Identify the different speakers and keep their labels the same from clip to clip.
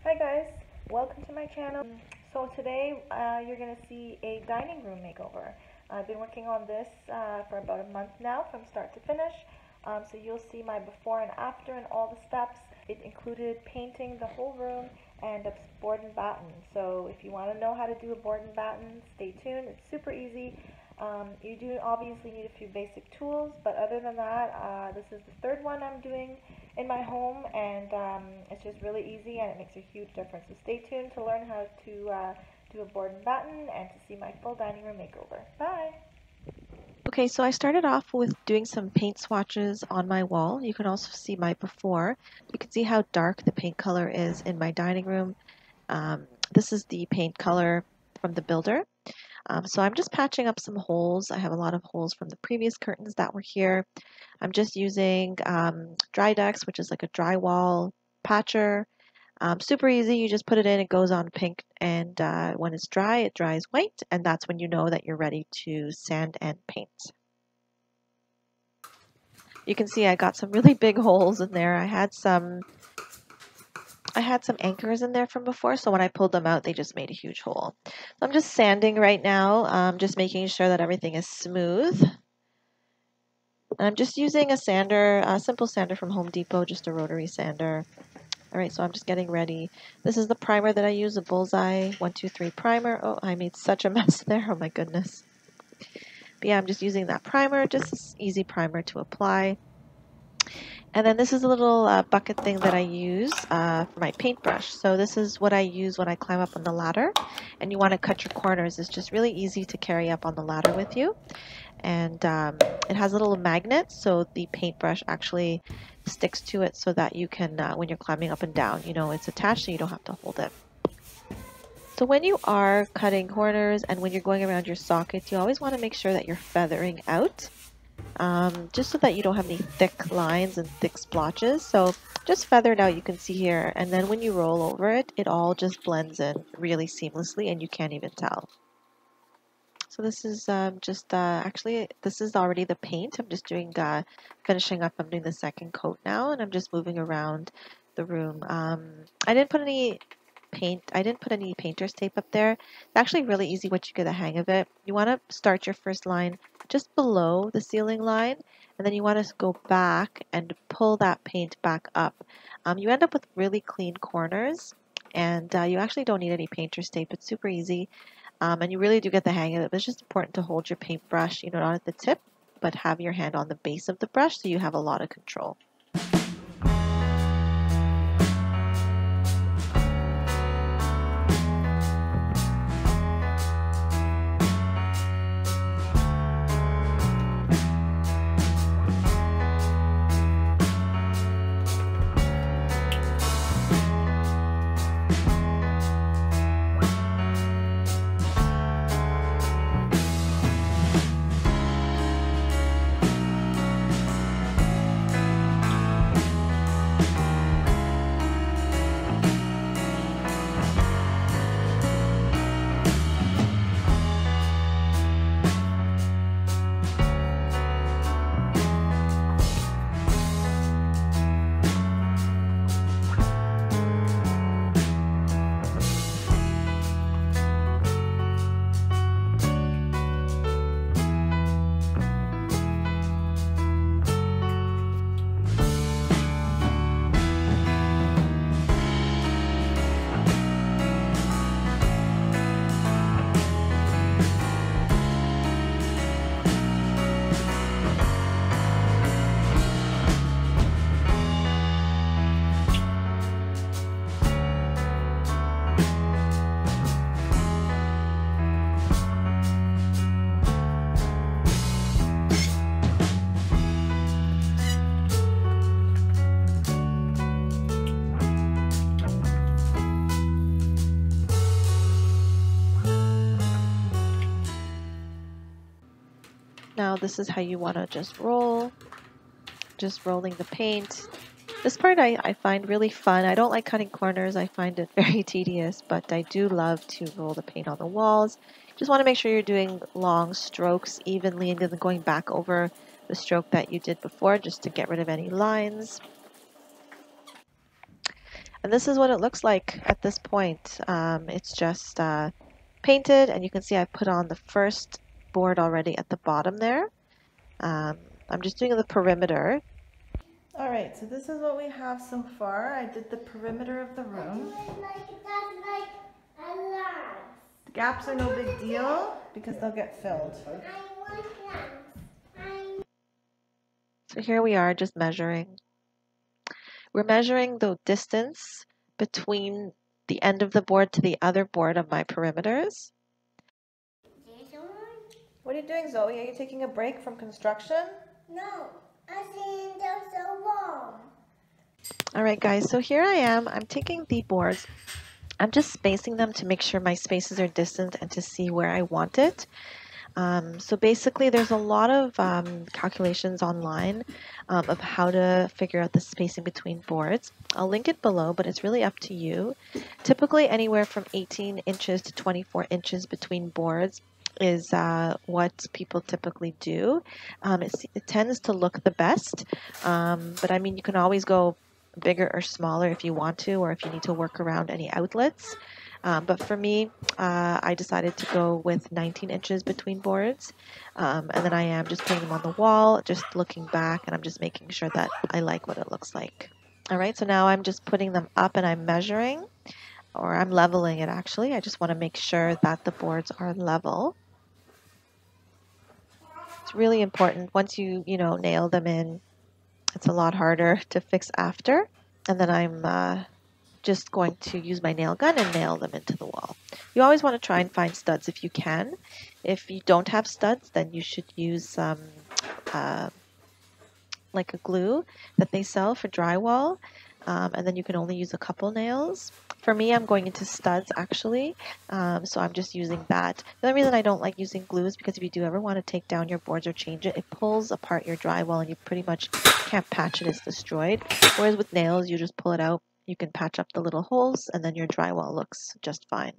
Speaker 1: Hi guys, welcome to my channel. So today you're going to see a dining room makeover. I've been working on this for about a month now from start to finish. So you'll see my before and after and all the steps. It included painting the whole room and a board and batten. So if you want to know how to do a board and batten, stay tuned. It's super easy. You do obviously need a few basic tools, but other than that, this is the third one I'm doing in my home, and it's just really easy and it makes a huge difference. So stay tuned to learn how to do a board and batten and to see my full dining room makeover. Bye!
Speaker 2: Okay, so I started off with doing some paint swatches on my wall. You can also see my before. You can see how dark the paint color is in my dining room. This is the paint color from the builder. So I'm just patching up some holes. I have a lot of holes from the previous curtains that were here. I'm just using Drydex, which is like a drywall patcher. Super easy. You just put it in, it goes on pink, and when it's dry, it dries white, and that's when you know that you're ready to sand and paint. You can see I got some really big holes in there. I had some anchors in there from before, so when I pulled them out, they just made a huge hole. So I'm just sanding right now, just making sure that everything is smooth. And I'm just using a sander, a simple sander from Home Depot, just a rotary sander. All right, so I'm just getting ready. This is the primer that I use, a Bullseye 123 primer. Oh, I made such a mess there. Oh my goodness. But yeah, I'm just using that primer, just this easy primer to apply. And then this is a little bucket thing that I use for my paintbrush. So this is what I use when I climb up on the ladder and you want to cut your corners. It's just really easy to carry up on the ladder with you. And it has a little magnet, so the paintbrush actually sticks to it so that you can, when you're climbing up and down, you know, it's attached so you don't have to hold it. So when you are cutting corners and when you're going around your sockets, you always want to make sure that you're feathering out. Just so that you don't have any thick lines and thick splotches. So just feather it out, you can see here, and then when you roll over it, it all just blends in really seamlessly and you can't even tell. So this is actually, this is already the paint. I'm just doing, finishing up, I'm doing the second coat now, and I'm just moving around the room. I didn't put any painter's tape up there. It's actually really easy once you get the hang of it. You want to start your first line just below the ceiling line, and then you want to go back and pull that paint back up. You end up with really clean corners, and you actually don't need any painter's tape. It's super easy, and you really do get the hang of it. But it's just important to hold your paintbrush, you know, not at the tip, but have your hand on the base of the brush so you have a lot of control. Now this is how you want to just roll, just rolling the paint. This part I find really fun. I don't like cutting corners. I find it very tedious, but I do love to roll the paint on the walls. Just want to make sure you're doing long strokes evenly and then going back over the stroke that you did before just to get rid of any lines. And this is what it looks like at this point. It's just painted, and you can see I put on the first board already at the bottom there. I'm just doing the perimeter.
Speaker 1: All right, so this is what we have so far. I did the perimeter of the room. The gaps are no big deal because they'll get filled.
Speaker 2: So here we are just measuring. We're measuring the distance between the end of the board to the other board of my perimeters.
Speaker 1: What are you doing, Zoe? Are you taking a break from construction?
Speaker 3: No, I think they're so long.
Speaker 2: All right, guys, so here I am. I'm taking the boards. I'm just spacing them to make sure my spaces are distant and to see where I want it. So basically, there's a lot of calculations online of how to figure out the spacing between boards. I'll link it below, but it's really up to you. Typically, anywhere from 18 inches to 24 inches between boards is what people typically do. It tends to look the best, but I mean, you can always go bigger or smaller if you want to, or if you need to work around any outlets. But for me, I decided to go with 19 inches between boards. And then I am just putting them on the wall, just looking back, and I'm just making sure that I like what it looks like. All right, so now I'm just putting them up and I'm measuring, or I'm leveling it actually. I just want to make sure that the boards are level. It's really important. Once you nail them in, it's a lot harder to fix after. And then I'm just going to use my nail gun and nail them into the wall. You always want to try and find studs if you can. If you don't have studs, then you should use some like a glue that they sell for drywall, and then you can only use a couple nails. For me, I'm going into studs actually, so I'm just using that. The only reason I don't like using glue is because if you do ever want to take down your boards or change it, it pulls apart your drywall and you pretty much can't patch it, it's destroyed. Whereas with nails, you just pull it out, you can patch up the little holes, and then your drywall looks just fine.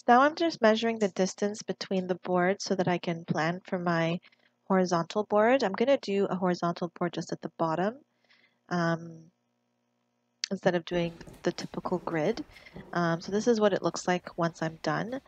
Speaker 2: Now I'm just measuring the distance between the boards so that I can plan for my horizontal board. I'm going to do a horizontal board just at the bottom instead of doing the typical grid. So this is what it looks like once I'm done.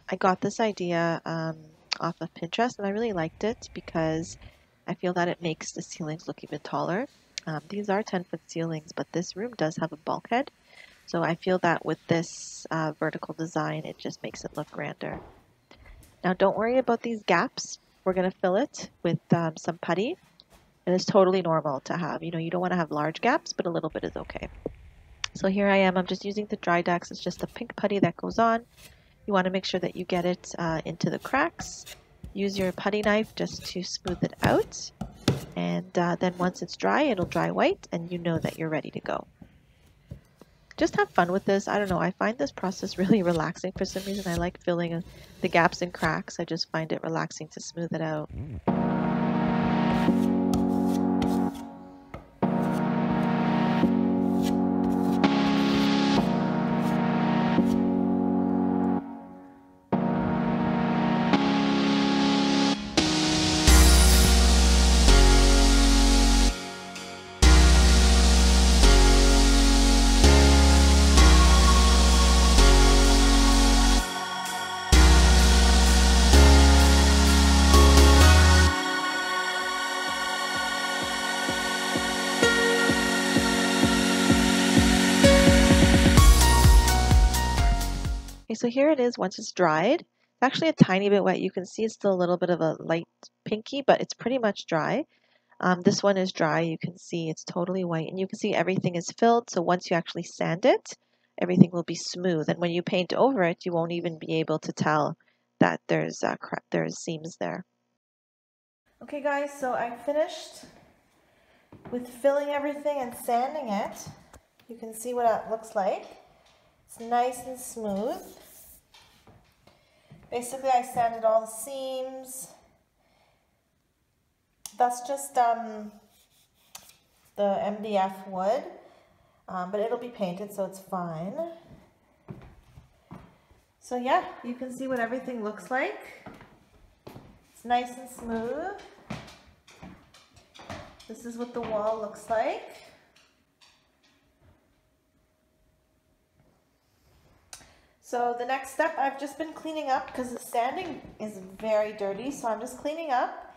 Speaker 2: I got this idea off of Pinterest and I really liked it because I feel that it makes the ceilings look even taller. These are 10-foot ceilings, but this room does have a bulkhead. So I feel that with this vertical design, it just makes it look grander. Now don't worry about these gaps. We're going to fill it with some putty. And it's totally normal to have. You don't want to have large gaps, but a little bit is okay. So here I am. I'm just using the Dry Dex. It's just a pink putty that goes on. You want to make sure that you get it into the cracks. Use your putty knife just to smooth it out. And then once it's dry, it'll dry white, and you know that you're ready to go. Just have fun with this. I don't know, I find this process really relaxing for some reason. I like filling the gaps and cracks. I just find it relaxing to smooth it out. Okay, so here it is once it's dried. It's actually a tiny bit wet. You can see it's still a little bit of a light pinky, but it's pretty much dry. This one is dry. You can see it's totally white, and you can see everything is filled. So once you actually sand it, everything will be smooth. And when you paint over it, you won't even be able to tell that there's seams there.
Speaker 1: Okay guys, so I finished with filling everything and sanding it. You can see what it looks like. It's nice and smooth. Basically, I sanded all the seams that's just the MDF wood, but it'll be painted, so it's fine. So yeah, you can see what everything looks like. It's nice and smooth. This is what the wall looks like. So the next step, I've just been cleaning up because the sanding is very dirty, so I'm just cleaning up.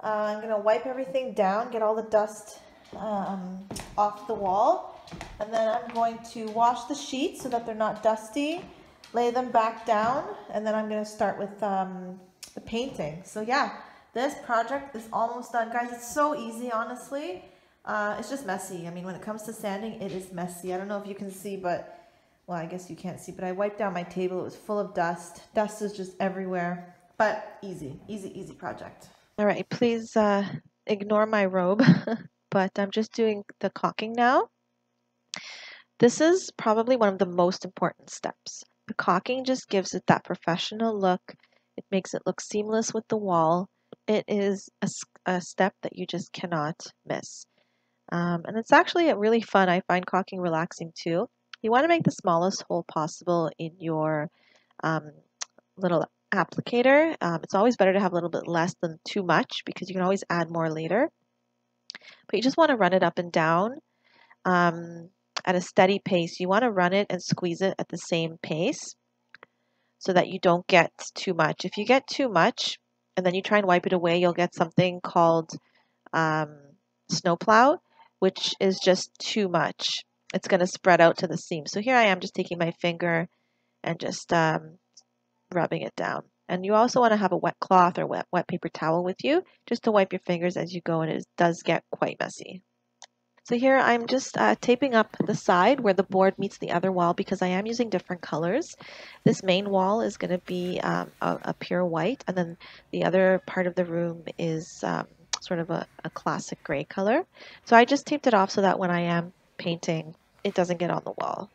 Speaker 1: I'm going to wipe everything down, get all the dust off the wall, and then I'm going to wash the sheets so that they're not dusty, lay them back down, and then I'm going to start with the painting. So yeah, this project is almost done, guys. It's so easy, honestly. It's just messy. I mean, when it comes to sanding, it is messy. I don't know if you can see, but, well, I guess you can't see, but I wiped down my table. It was full of dust. Dust is just everywhere, but easy, easy, easy project.
Speaker 2: All right, please ignore my robe, but I'm just doing the caulking now. This is probably one of the most important steps. The caulking just gives it that professional look. It makes it look seamless with the wall. It is a step that you just cannot miss. And it's actually really fun. I find caulking relaxing too. You want to make the smallest hole possible in your little applicator. It's always better to have a little bit less than too much because you can always add more later. But you just want to run it up and down at a steady pace. You want to run it and squeeze it at the same pace so that you don't get too much. If you get too much and then you try and wipe it away, you'll get something called snowplow, which is just too much. It's going to spread out to the seam. So here I am just taking my finger and just rubbing it down. And you also want to have a wet cloth or wet paper towel with you just to wipe your fingers as you go, and it does get quite messy. So here I'm just taping up the side where the board meets the other wall because I am using different colors. This main wall is going to be a pure white, and then the other part of the room is sort of a classic gray color. So I just taped it off so that when I am painting, it doesn't get on the wall.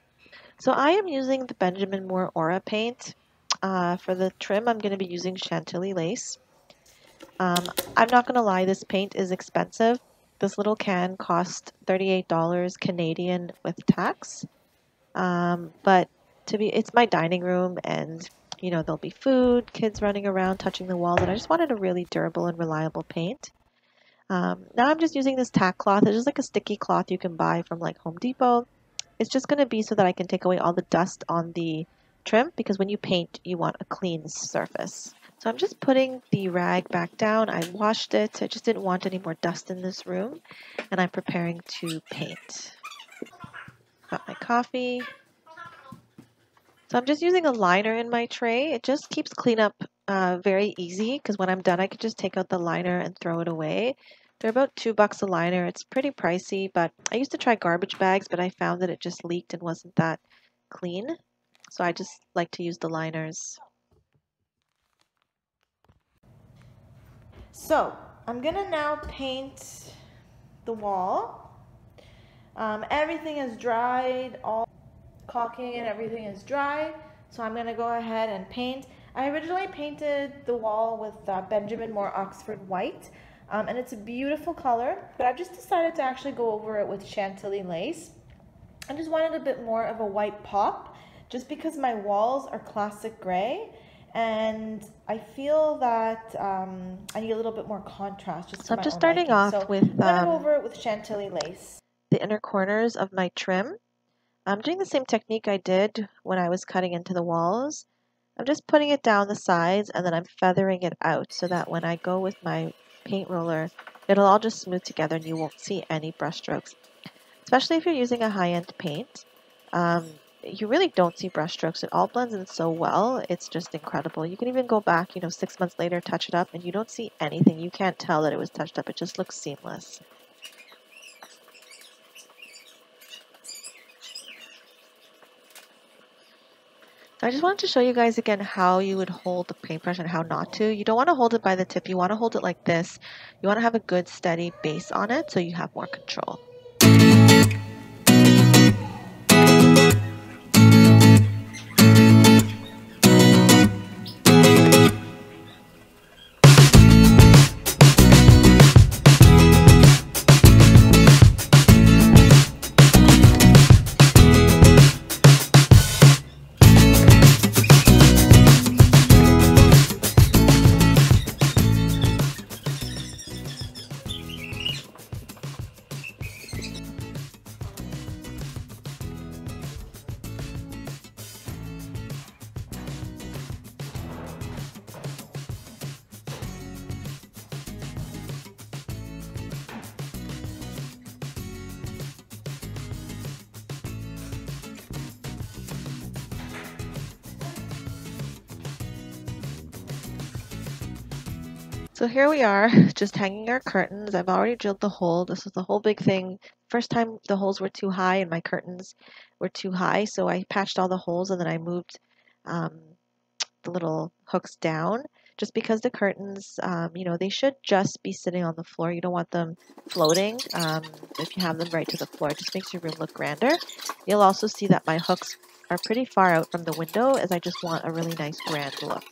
Speaker 2: So I am using the Benjamin Moore Aura paint. For the trim, I'm going to be using Chantilly lace. I'm not going to lie, this paint is expensive. This little can cost $38 Canadian with tax. But it's my dining room, and you know, there'll be food, kids running around, touching the walls, and I just wanted a really durable and reliable paint. Now I'm just using this tack cloth. It's just like a sticky cloth you can buy from like Home Depot. It's just going to be so that I can take away all the dust on the trim, because when you paint, you want a clean surface. So I'm just putting the rag back down. I washed it. I just didn't want any more dust in this room, and I'm preparing to paint. Got my coffee. So I'm just using a liner in my tray. It just keeps cleanup very easy, because when I'm done, I can just take out the liner and throw it away. They're about $2 a liner. It's pretty pricey, but I used to try garbage bags, but I found that it just leaked and wasn't that clean. So I just like to use the liners.
Speaker 1: So I'm gonna now paint the wall. Everything is dried, all caulking and everything is dry. So I'm gonna go ahead and paint. I originally painted the wall with Benjamin Moore Oxford White, and it's a beautiful color, but I've just decided to actually go over it with Chantilly lace. I just wanted a bit more of a white pop, just because my walls are classic gray, and I feel that I need a little bit more contrast.
Speaker 2: So I'm just starting off with
Speaker 1: I'm gonna go over it with Chantilly lace.
Speaker 2: The inner corners of my trim. I'm doing the same technique I did when I was cutting into the walls. I'm just putting it down the sides, and then I'm feathering it out so that when I go with my paint roller, it'll all just smooth together and you won't see any brush strokes. Especially if you're using a high-end paint. You really don't see brush strokes. It all blends in so well. It's just incredible. You can even go back, 6 months later, touch it up, and you don't see anything. You can't tell that it was touched up. It just looks seamless. I just wanted to show you guys again how you would hold the paintbrush and how not to. You don't want to hold it by the tip. You want to hold it like this. You want to have a good steady base on it so you have more control. So here we are, just hanging our curtains. I've already drilled the hole. This was the whole big thing. First time the holes were too high and my curtains were too high, so I patched all the holes and then I moved the little hooks down just because the curtains, they should just be sitting on the floor. You don't want them floating. If you have them right to the floor, it just makes your room look grander. You'll also see that my hooks are pretty far out from the window as I just want a really nice grand look.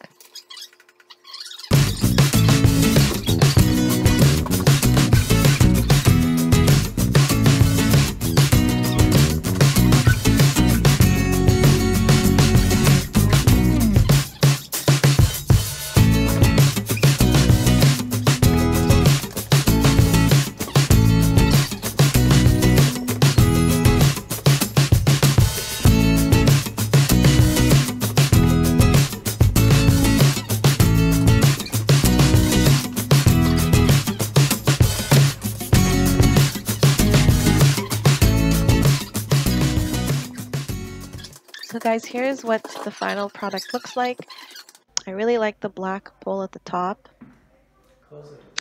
Speaker 2: So guys, here's what the final product looks like. I really like the black bowl at the top.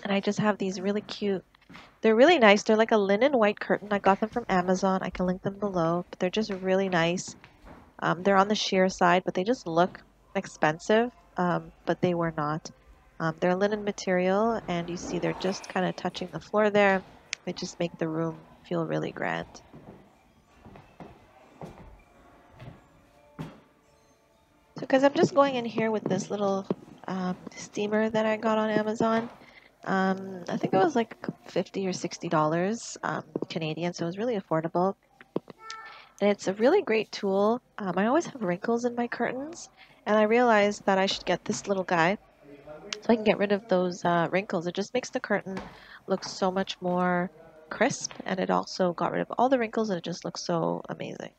Speaker 2: And I just have these really cute, they're really nice. They're like a linen white curtain. I got them from Amazon. I can link them below, but they're just really nice. They're on the sheer side, but they just look expensive, but they were not. They're linen material, and you see they're just kind of touching the floor there. They just make the room feel really grand. So guys, I'm just going in here with this little steamer that I got on Amazon. I think it was like $50 or $60 Canadian, so it was really affordable. And it's a really great tool. I always have wrinkles in my curtains, and I realized that I should get this little guy so I can get rid of those wrinkles. It just makes the curtain look so much more crisp, and it also got rid of all the wrinkles, and it just looks so amazing.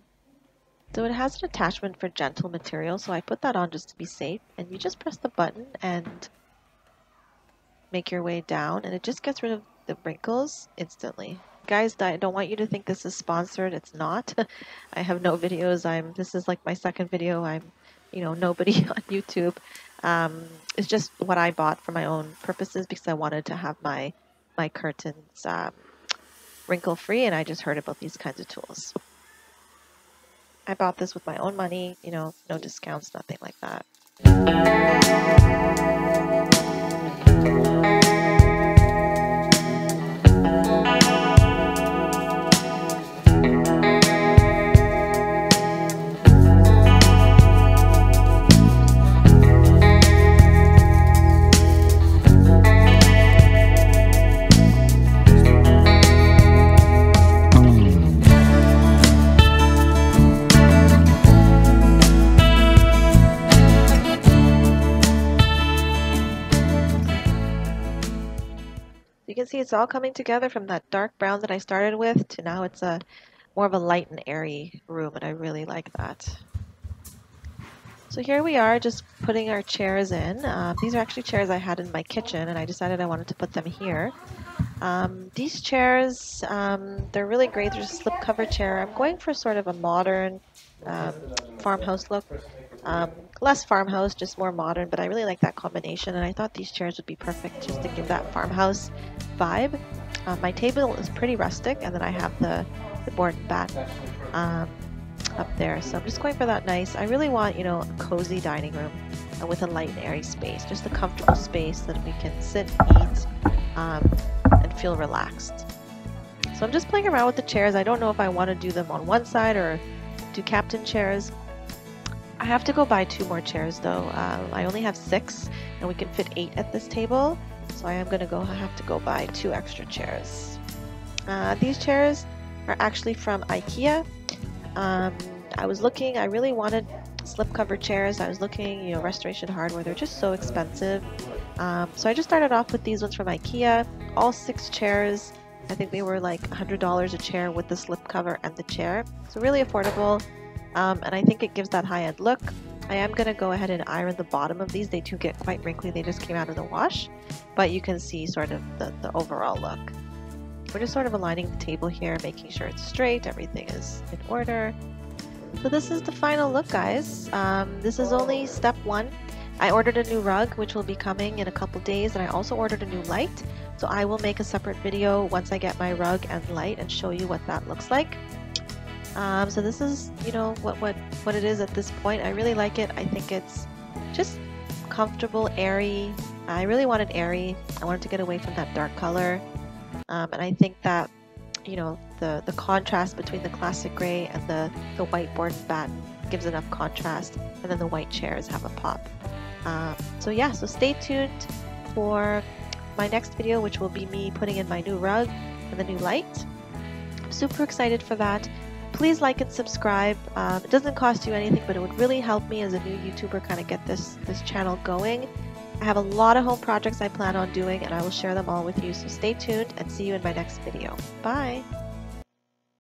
Speaker 2: So it has an attachment for gentle material, so I put that on just to be safe. And you just press the button and make your way down, and it just gets rid of the wrinkles instantly. Guys, I don't want you to think this is sponsored. It's not. I have no videos. This is like my second video. I'm, nobody on YouTube. It's just what I bought for my own purposes because I wanted to have my curtains wrinkle-free, and I just heard about these kinds of tools. I bought this with my own money, no discounts, nothing like that. You can see it's all coming together from that dark brown that I started with to now it's more of a light and airy room, and I really like that. So here we are just putting our chairs in. These are actually chairs I had in my kitchen, and I decided I wanted to put them here. These chairs, they're really great. They're just a slipcover chair. I'm going for sort of a modern farmhouse look. Less farmhouse, just more modern, but I really like that combination, and I thought these chairs would be perfect just to give that farmhouse vibe. My table is pretty rustic, and then I have the board and batten up there, so I'm just going for that nice. I really want, a cozy dining room with a light and airy space, just a comfortable space that we can sit, eat, and feel relaxed. So I'm just playing around with the chairs. I don't know if I want to do them on one side or do captain chairs. I have to go buy 2 more chairs though. I only have 6 and we can fit 8 at this table, so I am going to have to go buy 2 extra chairs. These chairs are actually from IKEA. I was looking, I really wanted slipcover chairs. I was looking, Restoration Hardware, they're just so expensive. So I just started off with these ones from IKEA. All 6 chairs, I think they were like $100 a chair with the slipcover and the chair. So really affordable. And I think it gives that high-end look. I am going to go ahead and iron the bottom of these. They do get quite wrinkly. They just came out of the wash. But you can see sort of the overall look. We're just sort of aligning the table here, making sure it's straight, everything is in order. So this is the final look, guys. This is only step 1. I ordered a new rug, which will be coming in a couple days, and I also ordered a new light. So I will make a separate video once I get my rug and light and show you what that looks like. So this is, you know, what it is at this point. I really like it. I think it's just comfortable, airy. I really wanted airy. I wanted to get away from that dark color. And I think that, you know, the contrast between the classic gray and the whiteboard batten gives enough contrast, and then the white chairs have a pop. So yeah, so stay tuned for my next video, which will be me putting in my new rug and the new light. I'm super excited for that. Please like and subscribe. It doesn't cost you anything, but it would really help me as a new YouTuber kind of get this channel going. I have a lot of home projects I plan on doing, and I will share them all with you, so stay tuned and see you in my next video. Bye!